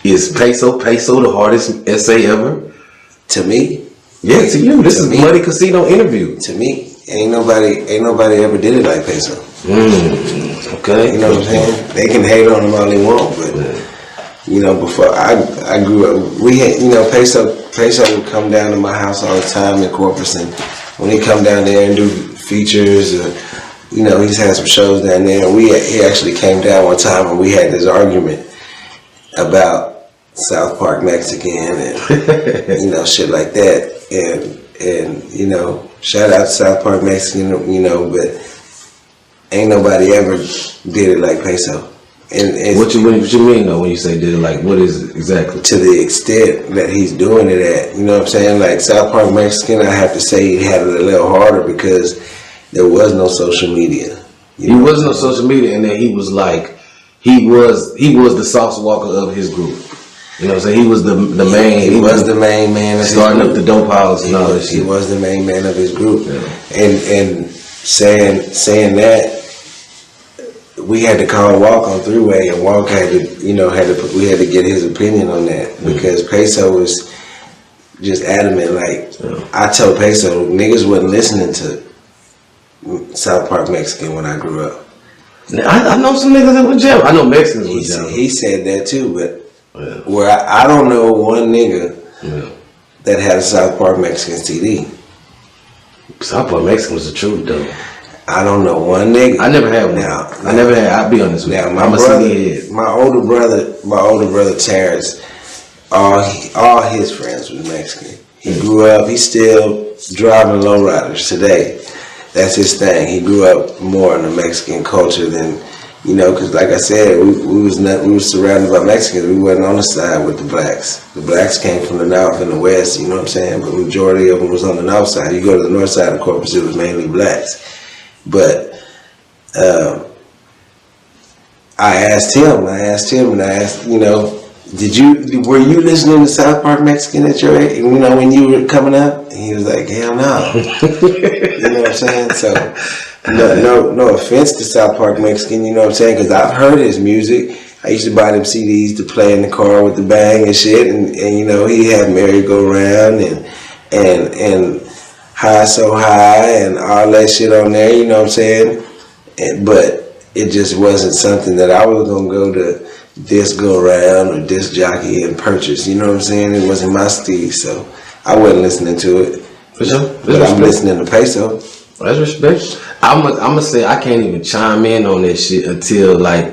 Is Peso Peso the hardest essay ever? To me? Yeah, to you. This is Muddy Kasino interview. To me, ain't nobody ever did it like Peso. Okay. You know what I'm saying? They can hate on him all they want, but you know, before I grew up, we had, you know, Peso would come down to my house all the time in Corpus, and when he come down there and do features, you know, he's had some shows down there. He actually came down one time and we had this argument about South Park Mexican and you know, shit like that, and you know, shout out to South Park Mexican, you know, but ain't nobody ever did it like Peso. And what you mean though when you say did it like, what is it exactly? To the extent that he's doing it at, you know what I'm saying? Like South Park Mexican, I have to say he had it a little harder because there was no social media. He was no social media, and then he was like, he was the sauce walker of his group. You know what I'm saying? He was the main. He was the main man of starting his up group. the dope house and all that shit. He was the main man of his group, yeah. and saying that, we had to call Walk on three-way, and Walk had to, you know, we had to get his opinion on that because Peso was just adamant. Like I told Peso, niggas wasn't listening to South Park Mexican when I grew up. I know some niggas that would jam. I know Mexicans would jam. He said that too, but where I don't know one nigga that had a South Park Mexican CD. South Park Mexican was the truth though. I don't know one nigga. I never had one. Now, I never had. I'll be honest with you. I'm a CD head. My older brother Terrence, all his friends was Mexican. He grew up. He's still driving lowriders today. That's his thing. He grew up more in the Mexican culture than, you know, because like I said, we was surrounded by Mexicans. We wasn't on the side with the blacks. The blacks came from the north and the west. You know what I'm saying? But the majority of them was on the north side. You go to the north side of Corpus, it was mainly blacks. But I asked him, and I asked, you know, were you listening to South Park Mexican at your age, you know, when you were coming up? And he was like, hell no. You know what I'm saying? So no offense to South Park Mexican, you know what I'm saying? Because I've heard his music. I used to buy them CDs to play in the car with the bang and shit, and you know, he had Merry Go Round and High So High and all that shit on there, you know what I'm saying? But it just wasn't something that I was gonna go to Disc Go Round or Disc Jockey and purchase, you know what I'm saying? It wasn't my steez, so I wasn't listening to it. For sure. But I'm listening to Peso. That's respect. I'm gonna say I can't even chime in on that shit until like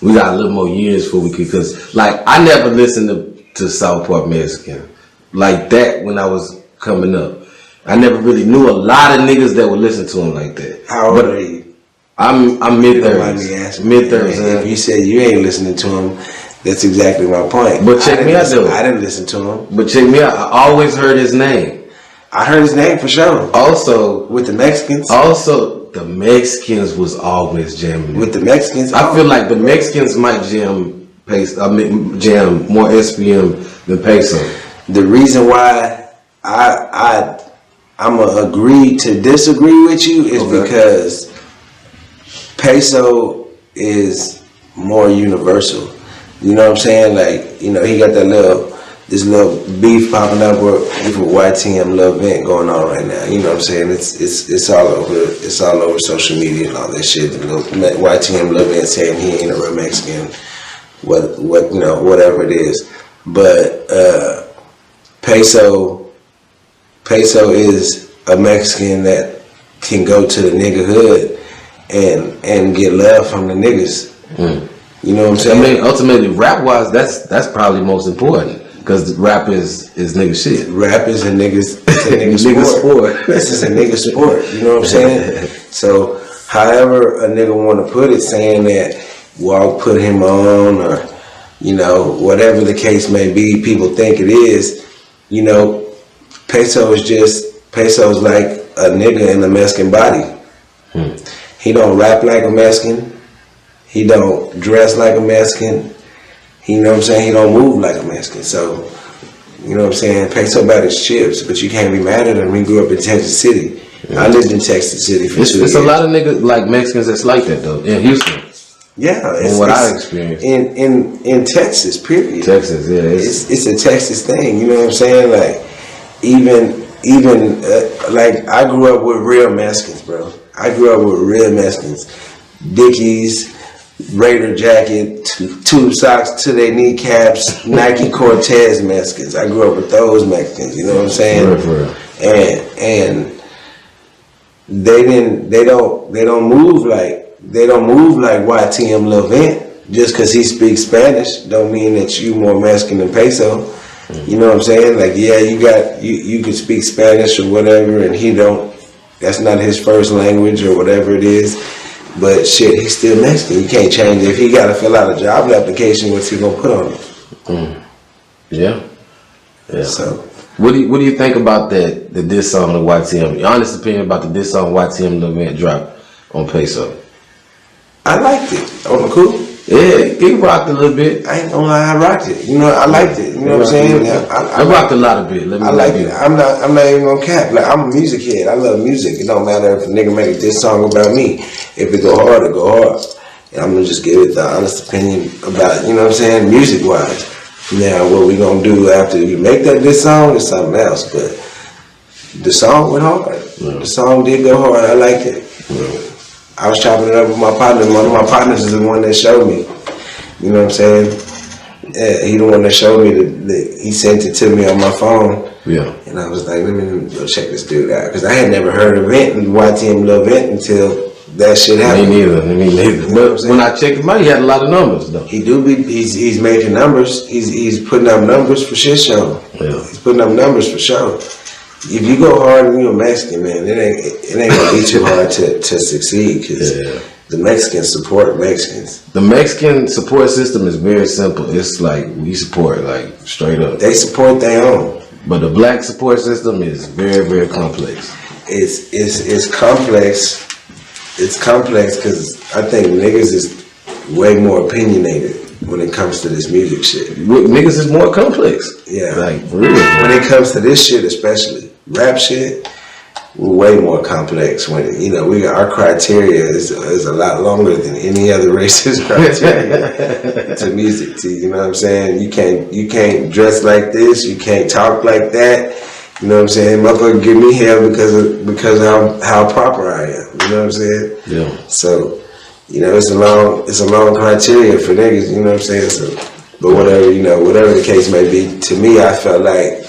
we got a little more years before we could, cause like I never listened to South Park Mexican like that when I was coming up. I never really knew a lot of niggas that would listen to him like that. How old are you? I'm mid-30s. If you said you ain't listening to him, that's exactly my point. But check me out though. I didn't listen to him. But check me out. I always heard his name. I heard his name for sure. Also, with the Mexicans. Also, the Mexicans was always jamming. With the Mexicans? I feel like the Mexicans might jam jam more SPM than Peso. The reason why I'm gonna agree to disagree with you is because Peso is more universal. You know what I'm saying? Like, you know, he got this little beef popping up with YTM Lil Vent going on right now. You know what I'm saying? It's all over social media and all that shit. YTM Lil Vent saying he ain't a real Mexican, what you know, whatever it is. But Peso is a Mexican that can go to the nigga hood and get love from the niggas. You know what I'm saying? I mean, ultimately, rap wise, that's probably most important because rap is nigga shit. Rap is a nigga sport. This is a nigga sport. You know what I'm saying? So, however a nigga want to put it, saying that Walk put him on, or you know, whatever the case may be, people think it is. You know, Peso is like a nigga in a Mexican body. He don't rap like a Mexican. He don't dress like a Mexican. You know what I'm saying? He don't move like a Mexican. So You know what I'm saying? Peso about his chips, but you can't be mad at him. He grew up in Texas City. I lived in Texas City for 2 years. It's a lot of niggas like Mexicans that's like that though in Houston. Yeah, from what I experienced in Texas, period. Texas, yeah, it's a Texas thing. You know what I'm saying? Like even like I grew up with real Mexicans, bro. I grew up with real Mexicans. Dickies, Raider jacket, tube socks to their kneecaps, Nike Cortez Mexicans. I grew up with those Mexicans. You know what I'm saying? For real. And they don't move like YTM Levant. Just because he speaks Spanish don't mean that you more Mexican than Peso. You know what I'm saying? Like, yeah, you could speak Spanish or whatever, and he don't. That's not his first language or whatever it is. But shit, he's still Mexican. You can't change it. If he got to fill out a job application, what's he gonna put on it? Yeah. So, what do you think about that? The diss song of YTM. Your honest opinion about the diss song YTM Levant drop on Peso? I liked it. On the cool. Yeah, he rocked a little bit. I ain't gonna lie, I rocked it. You know, I liked it. You know what I'm saying? I rocked a lot of bit. I like it. I'm not even gonna cap. Like, I'm a music head. I love music. It don't matter if a nigga make a diss song about me. If it go hard, it go hard. And I'm gonna just give it the honest opinion about it. You know what I'm saying? Music wise. Now, what we gonna do after you make that diss song is something else. But the song went hard. The song did go hard. I liked it. I was chopping it up with my partner. One of my partners is the one that showed me. You know what I'm saying? Yeah, he the one that showed me he sent it to me on my phone. Yeah. And I was like, let me go check this dude out. Because I had never heard of YTM Lil Vent until that shit happened. Me neither. But when I checked him out, he had a lot of numbers though. He's making numbers. He's putting up numbers for shit show. Yeah. He's putting up numbers for show. If you go hard and you're a Mexican, man, it ain't gonna be too hard to succeed because the Mexicans support Mexicans. The Mexican support system is very simple. It's like we support like straight up. They support their own. But the black support system is very, very complex. It's complex. It's complex because I think niggas is way more opinionated when it comes to this music shit. Niggas is more complex. Yeah. Like, for real. When it comes to this shit, especially rap shit, we're way more complex. When, you know, our criteria is a lot longer than any other race's criteria to music. You know what I'm saying? You can't dress like this. You can't talk like that. You know what I'm saying? Motherfucker give me hell because of how proper I am. You know what I'm saying? Yeah. So, you know, it's a long criteria for niggas, you know what I'm saying? So, but whatever the case may be, to me, I felt like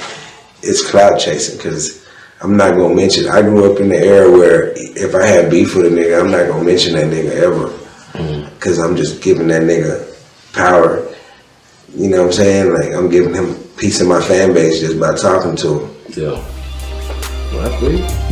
it's clout chasing because I'm not gonna mention. I grew up in the era where if I had beef with a nigga, I'm not gonna mention that nigga ever because I'm just giving that nigga power. You know what I'm saying? Like I'm giving him a piece of my fan base just by talking to him. Yeah. Well, that's great.